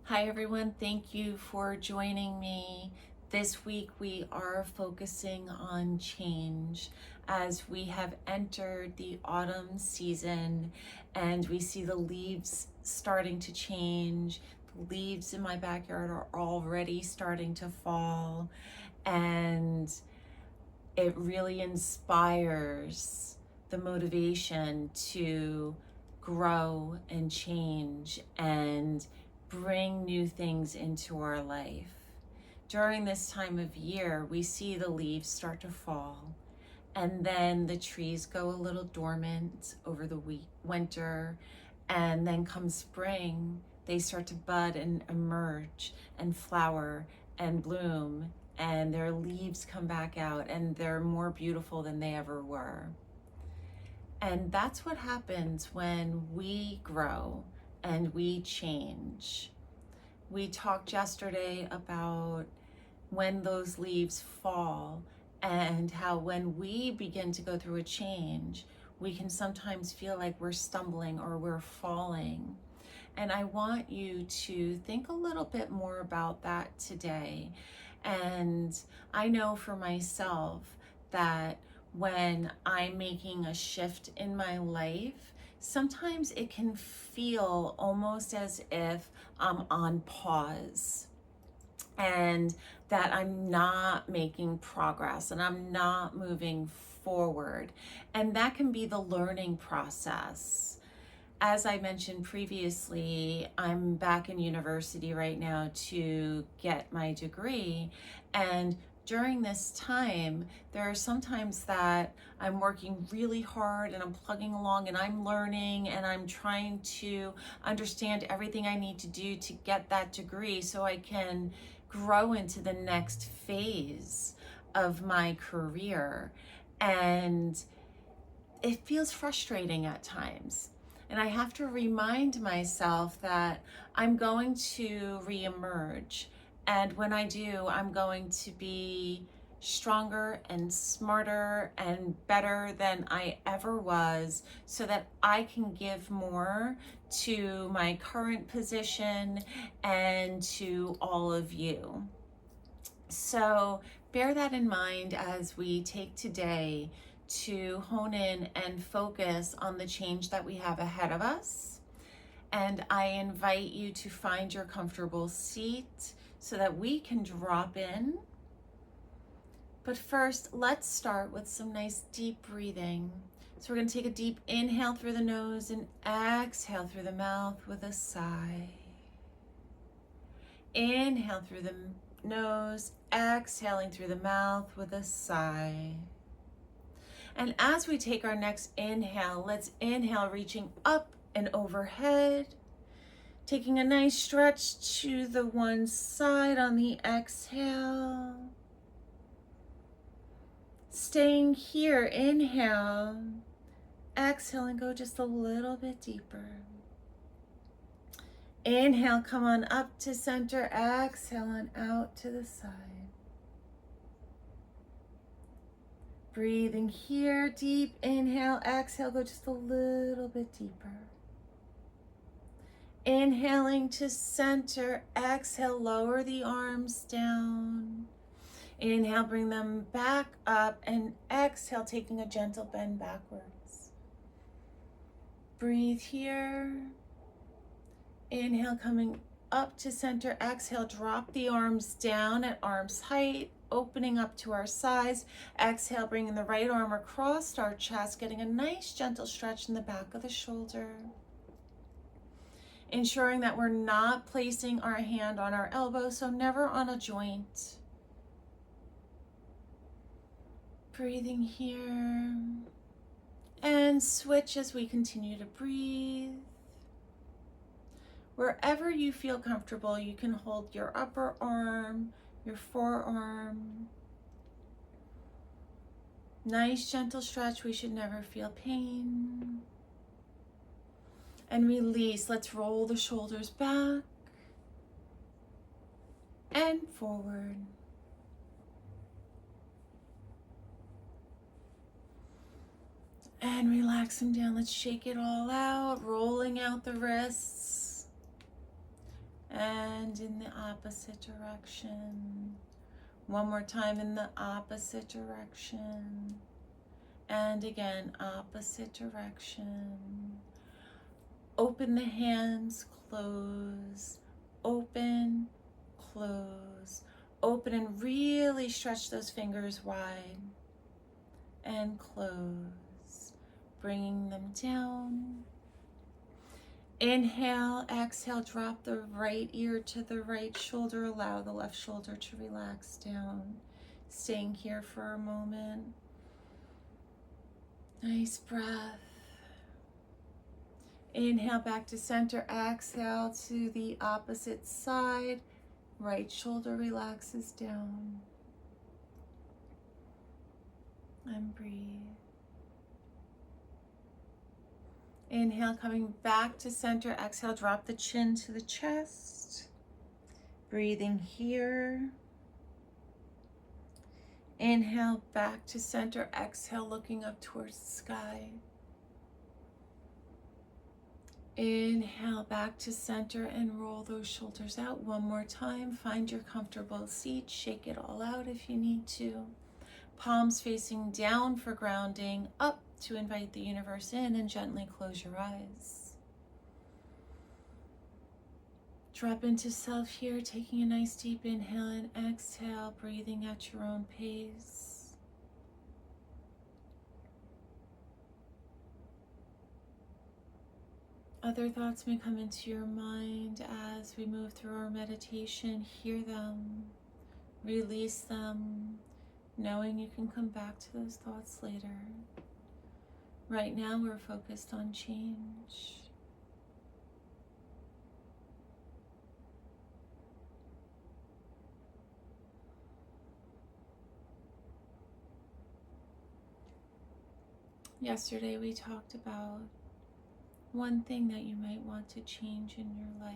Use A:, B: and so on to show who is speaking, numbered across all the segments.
A: Hi everyone, thank you for joining me. This week we are focusing on change as we have entered the autumn season and we see the leaves starting to change. The leaves in my backyard are already starting to fall, and it really inspires the motivation to grow and change and bring new things into our life. During this time of year, we see the leaves start to fall, and then the trees go a little dormant over the winter, and then come spring, they start to bud and emerge and flower and bloom, and their leaves come back out, and they're more beautiful than they ever were. And that's what happens when we grow and we change. We talked yesterday about when those leaves fall and how when we begin to go through a change, we can sometimes feel like we're stumbling or we're falling. And I want you to think a little bit more about that today. And I know for myself that when I'm making a shift in my life, sometimes it can feel almost as if I'm on pause and that I'm not making progress and I'm not moving forward. And that can be the learning process. As I mentioned previously, I'm back in university right now to get my degree. And during this time, there are some times that I'm working really hard and I'm plugging along and I'm learning and I'm trying to understand everything I need to do to get that degree so I can grow into the next phase of my career. And it feels frustrating at times. And I have to remind myself that I'm going to reemerge. And when I do, I'm going to be stronger and smarter and better than I ever was, so that I can give more to my current position and to all of you. So bear that in mind as we take today to hone in and focus on the change that we have ahead of us. And I invite you to find your comfortable seat so that we can drop in. But first, let's start with some nice deep breathing. So we're going to take a deep inhale through the nose and exhale through the mouth with a sigh. Inhale through the nose, exhaling through the mouth with a sigh. And as we take our next inhale, let's inhale reaching up and overhead, taking a nice stretch to the one side on the exhale. Staying here, inhale, exhale and go just a little bit deeper. Inhale, come on up to center, exhale and out to the side. Breathing here, deep inhale, exhale, go just a little bit deeper. Inhaling to center, exhale, lower the arms down. Inhale, bring them back up, and exhale, taking a gentle bend backwards. Breathe here. Inhale, coming up to center, exhale, drop the arms down at arm's height, opening up to our sides. Exhale, bringing the right arm across our chest, getting a nice gentle stretch in the back of the shoulder. Ensuring that we're not placing our hand on our elbow, so never on a joint. Breathing here. And switch as we continue to breathe. Wherever you feel comfortable, you can hold your upper arm, your forearm. Nice gentle stretch. We should never feel pain. And release. Let's roll the shoulders back and forward. And relax them down. Let's shake it all out, rolling out the wrists. And and in the opposite direction. One more time in the opposite direction. And again, opposite direction. Open the hands, close, open, close, open, and really stretch those fingers wide and close, bringing them down. Inhale, exhale, drop the right ear to the right shoulder, allow the left shoulder to relax down. Staying here for a moment. Nice breath. Inhale back to center, exhale to the opposite side. Right shoulder relaxes down. And breathe. Inhale, coming back to center, exhale, drop the chin to the chest. Breathing here. Inhale, back to center, exhale, looking up towards the sky. Inhale, back to center and roll those shoulders out. One more time, find your comfortable seat, shake it all out if you need to. Palms facing down for grounding, up to invite the universe in, and gently close your eyes. Drop into self here, taking a nice deep inhale and exhale, breathing at your own pace. Other thoughts may come into your mind as we move through our meditation. Hear them, release them, knowing you can come back to those thoughts later. Right now, we're focused on change. Yesterday, we talked about one thing that you might want to change in your life.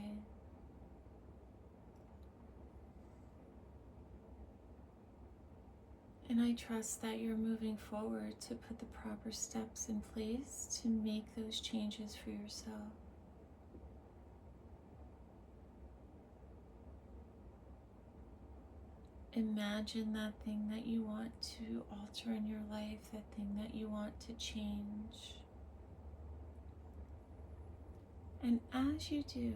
A: And I trust that you're moving forward to put the proper steps in place to make those changes for yourself. Imagine that thing that you want to alter in your life, that thing that you want to change. And as you do,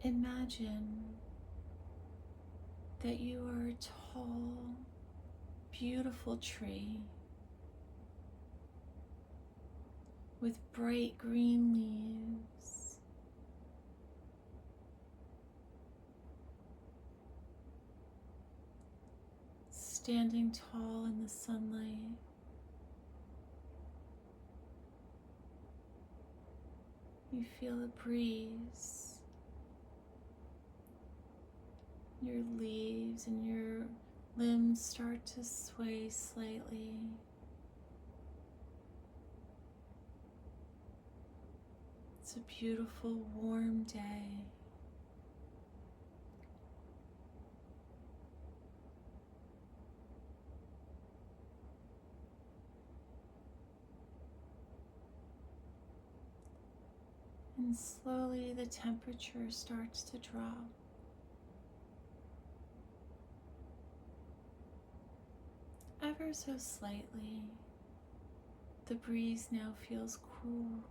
A: imagine that you are a tall, beautiful tree with bright green leaves. Standing tall in the sunlight. You feel a breeze. Your leaves and your limbs start to sway slightly. It's a beautiful, warm day. And slowly the temperature starts to drop. Ever so slightly. The breeze now feels cool.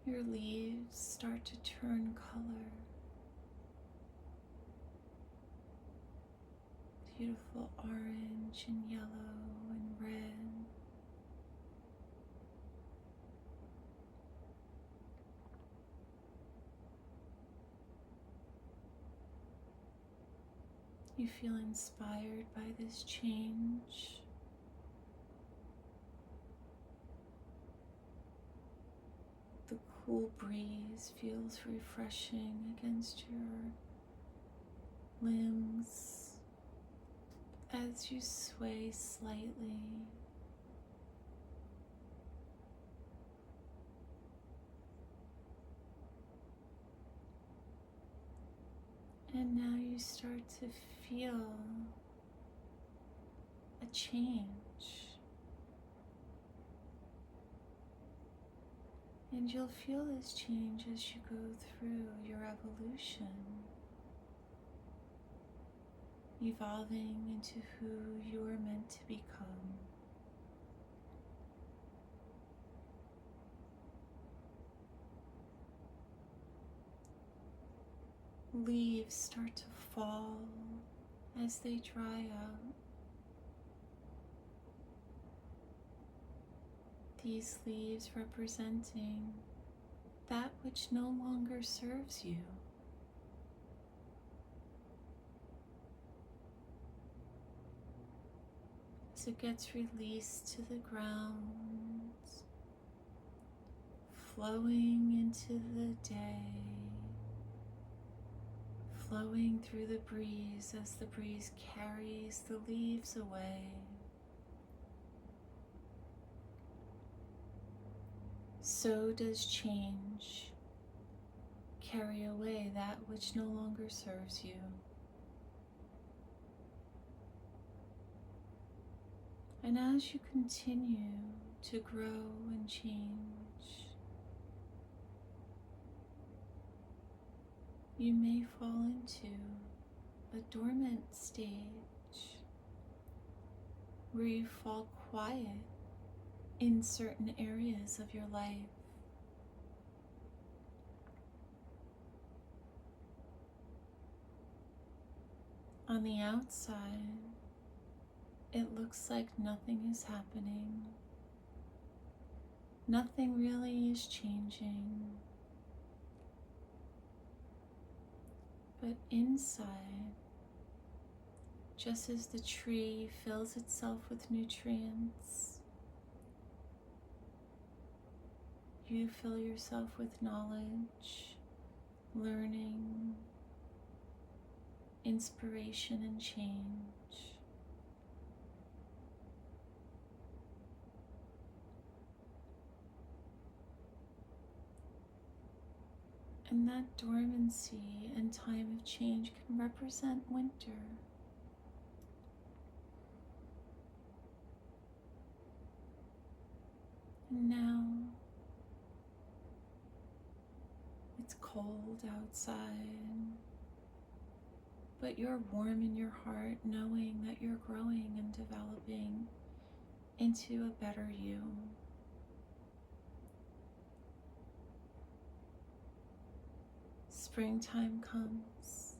A: Your leaves start to turn color. Beautiful orange and yellow and red. You feel inspired by this change. The cool breeze feels refreshing against your limbs as you sway slightly. And now you start to feel a change. And you'll feel this change as you go through your evolution, evolving into who you are meant to become. Leaves start to fall as they dry out. These leaves representing that which no longer serves you. As it gets released to the ground, flowing into the day, flowing through the breeze as the breeze carries the leaves away. So does change carry away that which no longer serves you. And as you continue to grow and change, you may fall into a dormant stage where you fall quiet in certain areas of your life. On the outside, it looks like nothing is happening. Nothing really is changing. But inside, just as the tree fills itself with nutrients, you fill yourself with knowledge, learning, inspiration, and change. And that dormancy and time of change can represent winter. And now it's cold outside, but you're warm in your heart knowing that you're growing and developing into a better you. Springtime comes.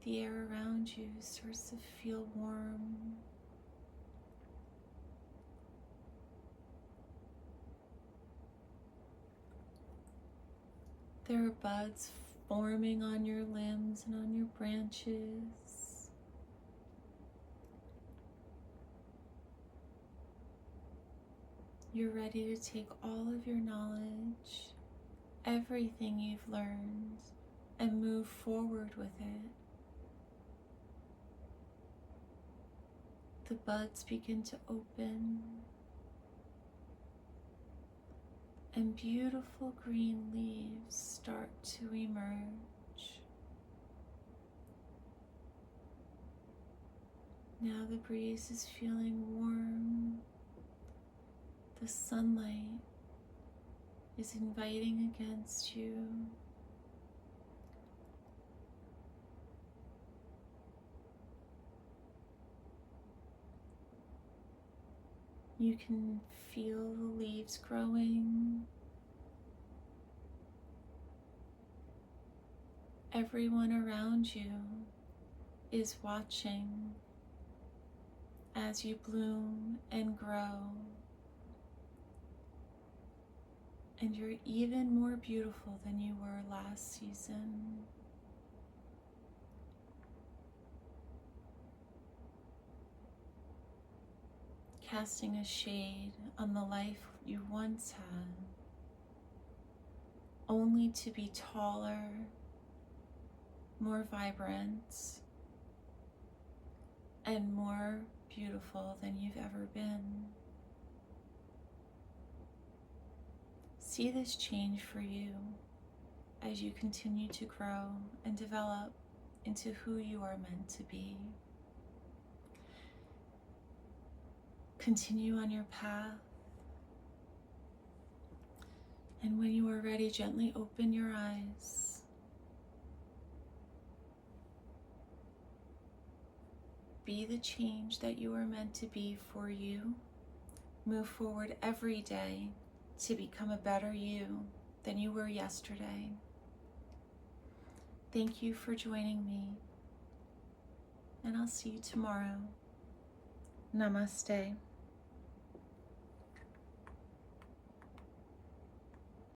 A: The air around you starts to feel warm. There are buds forming on your limbs and on your branches. You're ready to take all of your knowledge, everything you've learned, and move forward with it. The buds begin to open, and beautiful green leaves start to emerge. Now the breeze is feeling warm. The sunlight is inviting against you. You can feel the leaves growing. Everyone around you is watching as you bloom and grow. And you're even more beautiful than you were last season. Casting a shade on the life you once had, only to be taller, more vibrant, and more beautiful than you've ever been. See this change for you as you continue to grow and develop into who you are meant to be. Continue on your path. And when you are ready, gently open your eyes. Be the change that you are meant to be for you. Move forward every day to become a better you than you were yesterday. Thank you for joining me, and I'll see you tomorrow. Namaste.